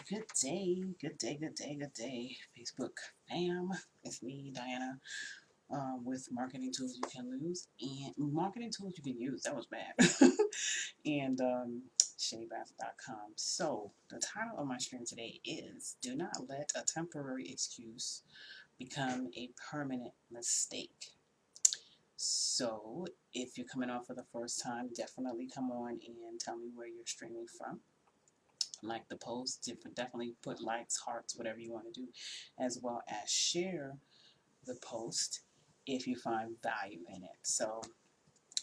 Good day, good day, good day, good day, Facebook fam. It's me, Diana, with Marketing Tools You Can Lose and Marketing Tools You Can Use. That was bad. and ShayBath.com. So, the title of my stream today is Do Not Let a Temporary Excuse Become a Permanent Mistake. So, if you're coming on for the first time, definitely come on and tell me where you're streaming from. Like the post, definitely put likes, hearts, whatever you want to do, as well as share the post if you find value in it. So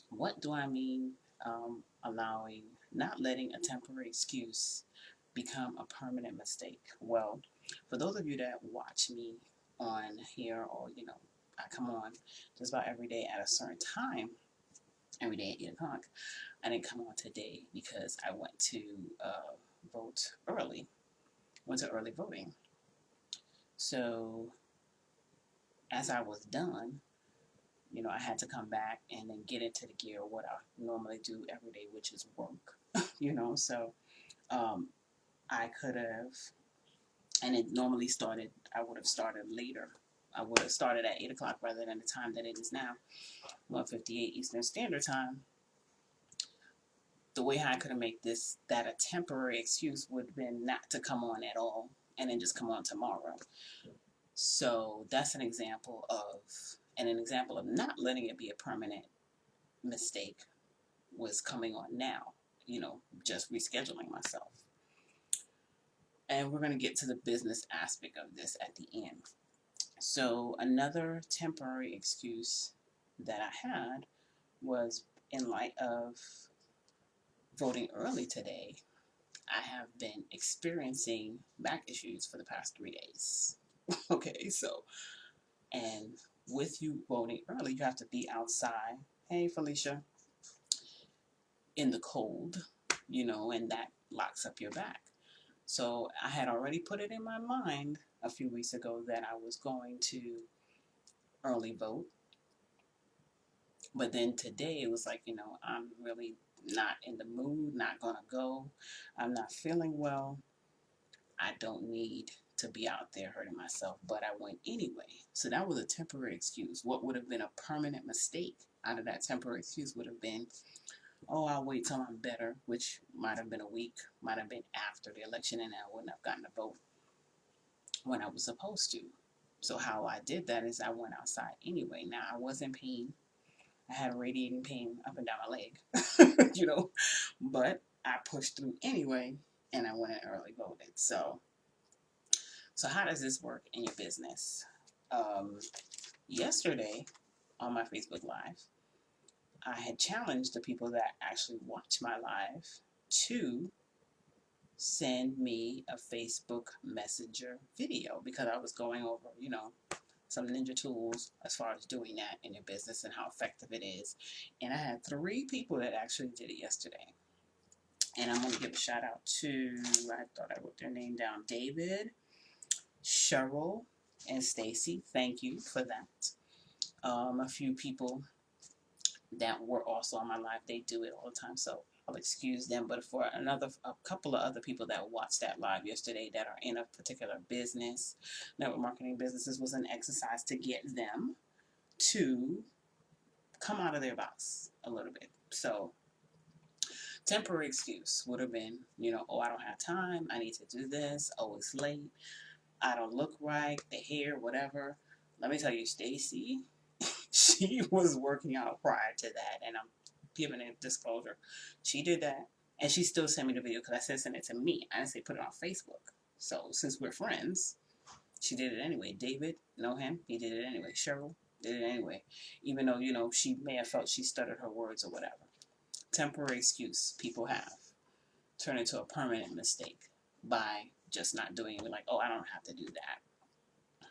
what do I mean not letting a temporary excuse become a permanent mistake? Well, for those of you that watch me on here, or I come on just about every day at a certain time, every day at 8 o'clock. I didn't come on today because I went to vote early. Went to early voting. So as I was done, I had to come back and then get into the gear of what I normally do every day, which is work. So I could have, and it normally started, I would have started later. I would have started at 8 o'clock rather than the time that it is now, 1:58 Eastern Standard Time. The way I could have made that a temporary excuse would have been not to come on at all and then just come on tomorrow. So that's an example of not letting it be a permanent mistake was coming on now, just rescheduling myself. And we're going to get to the business aspect of this at the end. So another temporary excuse that I had was in light of voting early today, I have been experiencing back issues for the past 3 days. Okay, so, and with you voting early, you have to be outside. Hey, Felicia. In the cold, and that locks up your back. So I had already put it in my mind a few weeks ago that I was going to early vote. But then today it was like, I'm really not in the mood, not going to go. I'm not feeling well. I don't need to be out there hurting myself, but I went anyway. So that was a temporary excuse. What would have been a permanent mistake out of that temporary excuse would have been, oh, I'll wait till I'm better, which might have been a week, might have been after the election, and I wouldn't have gotten to vote when I was supposed to. So how I did that is I went outside anyway. Now, I was in pain. I had radiating pain up and down my leg, but I pushed through anyway, and I went and early voted. So how does this work in your business? Yesterday on my Facebook Live, I had challenged the people that actually watch my live to send me a Facebook Messenger video because I was going over, some ninja tools as far as doing that in your business and how effective it is. And I had 3 people that actually did it yesterday. And I'm going to give a shout out to, I thought I wrote their name down, David, Cheryl, and Stacy. Thank you for that. A few people that were also on my live, they do it all the time, so I'll excuse them. But for a couple of other people that watched that live yesterday that are in a particular business, network marketing businesses, was an exercise to get them to come out of their box a little bit. So temporary excuse would have been, oh, I don't have time, I need to do this, oh, it's late, I don't look right, the hair, whatever. Let me tell you, Stacy, she was working out prior to that, and I'm giving a disclosure. She did that, and she still sent me the video because I said send it to me. I didn't say put it on Facebook. So since we're friends, she did it anyway. David, know him? He did it anyway. Cheryl did it anyway. Even though, she may have felt she stuttered her words or whatever. Temporary excuse people have turned into a permanent mistake by just not doing it. We're like, oh, I don't have to do that.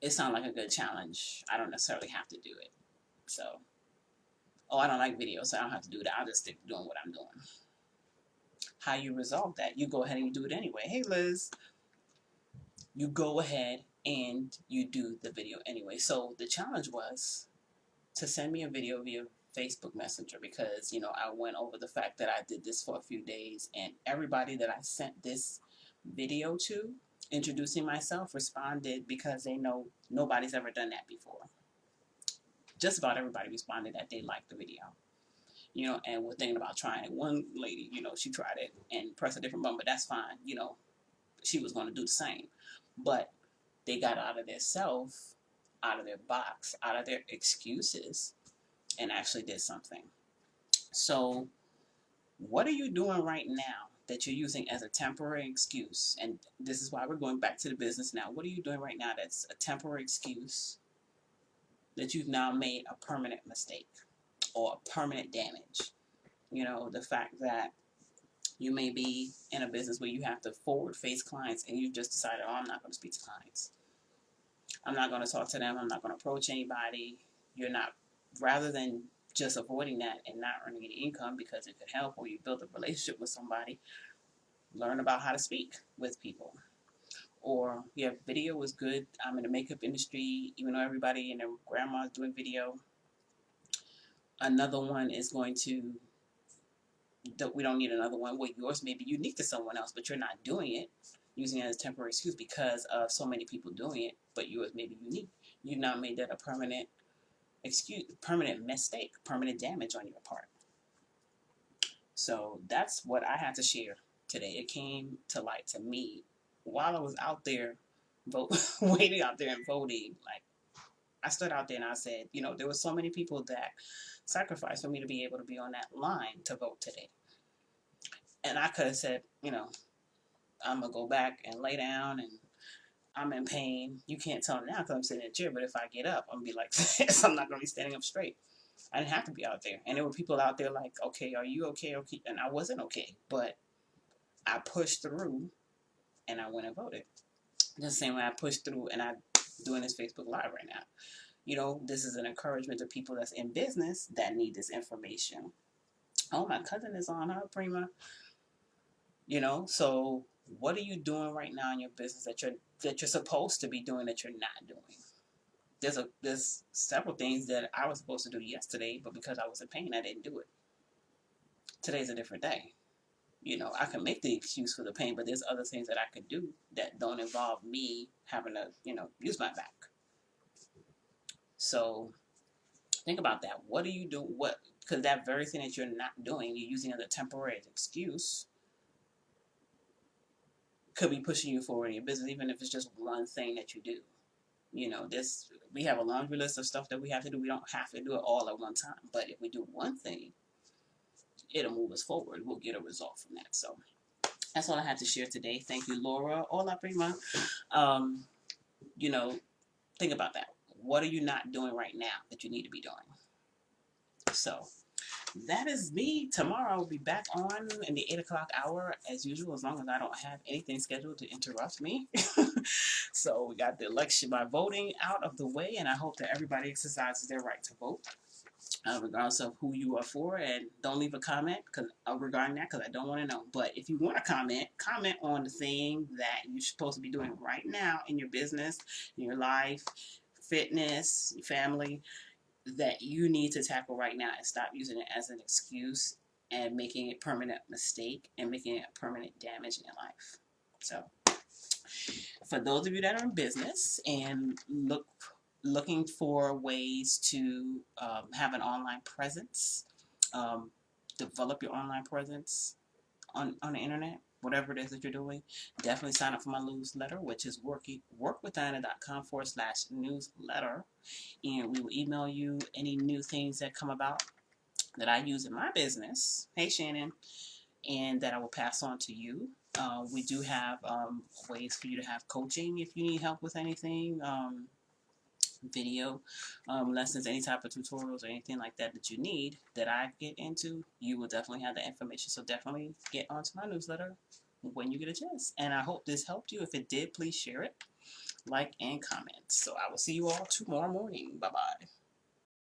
It sounds like a good challenge. I don't necessarily have to do it. So, oh, I don't like videos, so I don't have to do that. I'll just stick to doing what I'm doing. How you resolve that? You go ahead and you do it anyway. Hey, Liz. You go ahead and you do the video anyway. So the challenge was to send me a video via Facebook Messenger because, I went over the fact that I did this for a few days, and everybody that I sent this video to, introducing myself, responded because they know nobody's ever done that before. Just about everybody responded that they liked the video. You know, and we're thinking about trying it. One lady, you know, she tried it and pressed a different button, but that's fine. You know, she was going to do the same. But they got out of their self, out of their box, out of their excuses, and actually did something. So what are you doing right now that you're using as a temporary excuse? And this is why we're going back to the business now. What are you doing right now that's a temporary excuse that you've now made a permanent mistake or a permanent damage? You know, the fact that you may be in a business where you have to forward face clients and you've just decided, oh, I'm not going to speak to clients. I'm not going to talk to them. I'm not going to approach anybody. You're not, rather than just avoiding that and not earning any income because it could help, or you build a relationship with somebody, learn about how to speak with people. Or, yeah, video is good. I'm in the makeup industry, even though everybody and their grandma's doing video. Another one is going to, we don't need another one. Well, yours may be unique to someone else, but you're not doing it, using it as a temporary excuse because of so many people doing it, but yours may be unique. You've now made that a permanent excuse, permanent mistake, permanent damage on your part. So that's what I had to share today. It came to light to me while I was out there waiting out there and voting. Like, I stood out there and I said, you know, there were so many people that sacrificed for me to be able to be on that line to vote today. And I could have said, you know, I'm going to go back and lay down and I'm in pain. You can't tell now because I'm sitting in a chair, but if I get up, I'm going to be like this. I'm not going to be standing up straight. I didn't have to be out there. And there were people out there like, okay, are you okay? Okay. And I wasn't okay. But I pushed through and I went and voted. The same way I pushed through and I'm doing this Facebook Live right now. You know, this is an encouragement to people that's in business that need this information. Oh, my cousin is on, her Prima. You know, so what are you doing right now in your business that you're supposed to be doing that you're not doing? There's several things that I was supposed to do yesterday, but because I was in pain, I didn't do it. Today's a different day. You know, I can make the excuse for the pain, but there's other things that I could do that don't involve me having to, you know, use my back. So think about that. What do you do? Because that very thing that you're not doing, you're using as a temporary excuse, could be pushing you forward in your business, even if it's just one thing that you do. You know, we have a laundry list of stuff that we have to do. We don't have to do it all at one time. But if we do one thing, it'll move us forward. We'll get a result from that. So that's all I had to share today. Thank you, Laura. Hola, prima. You know, think about that. What are you not doing right now that you need to be doing? So that is me. Tomorrow I'll be back on in the 8 o'clock hour as usual, as long as I don't have anything scheduled to interrupt me. So we got the election by voting out of the way, and I hope that everybody exercises their right to vote, regardless of who you are for. And don't leave a comment regarding that, because I don't want to know. But if you want to comment on the thing that you're supposed to be doing right now in your business, in your life, fitness, your family, that you need to tackle right now, and stop using it as an excuse and making it permanent mistake and making it permanent damage in your life. So for those of you that are in business and looking for ways to have an online presence, develop your online presence on the internet, whatever it is that you're doing, definitely sign up for my newsletter, which is workwithdiana.com/newsletter. And we will email you any new things that come about that I use in my business. Hey, Shannon. And that I will pass on to you. We do have ways for you to have coaching if you need help with anything, video lessons, any type of tutorials or anything like that that you need that I get into. You will definitely have the information. So definitely get onto my newsletter when you get a chance. And I hope this helped you. If it did, please share it, like, and comment. So I will see you all tomorrow morning. Bye-bye.